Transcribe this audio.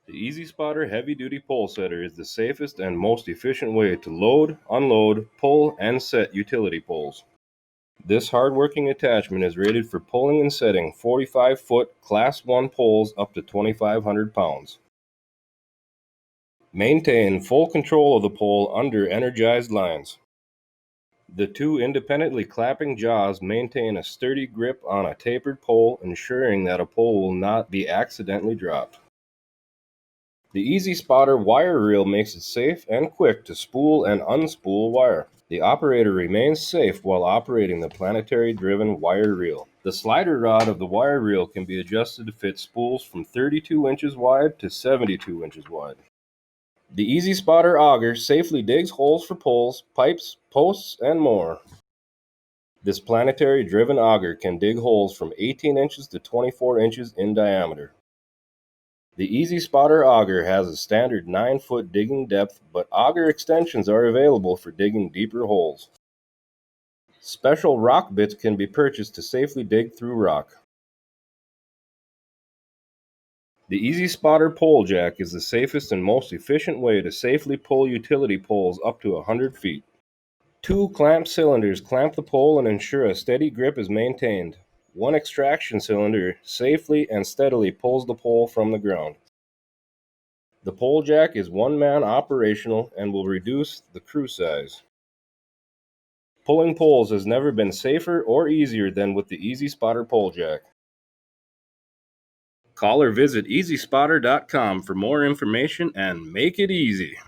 The EZ Spotter Heavy Duty Pole Setter is the safest and most efficient way to load, unload, pull, and set utility poles. This hard-working attachment is rated for pulling and setting 45-foot Class 1 poles up to 2,500 pounds. Maintain full control of the pole under energized lines. The two independently clapping jaws maintain a sturdy grip on a tapered pole, ensuring that a pole will not be accidentally dropped. The EZ Spotter wire reel makes it safe and quick to spool and unspool wire. The operator remains safe while operating the planetary-driven wire reel. The slider rod of the wire reel can be adjusted to fit spools from 32 inches wide to 72 inches wide. The EZ Spotter Auger safely digs holes for poles, pipes, posts, and more. This planetary-driven auger can dig holes from 18 inches to 24 inches in diameter. The EZ Spotter Auger has a standard 9-foot digging depth, but auger extensions are available for digging deeper holes. Special rock bits can be purchased to safely dig through rock. The EZ Spotter Pole Jack is the safest and most efficient way to safely pull utility poles up to 100 feet. Two clamp cylinders clamp the pole and ensure a steady grip is maintained. One extraction cylinder safely and steadily pulls the pole from the ground. The pole jack is one-man operational and will reduce the crew size. Pulling poles has never been safer or easier than with the EZ Spotter Pole Jack. Call or visit EZSpotter.com for more information and make it easy.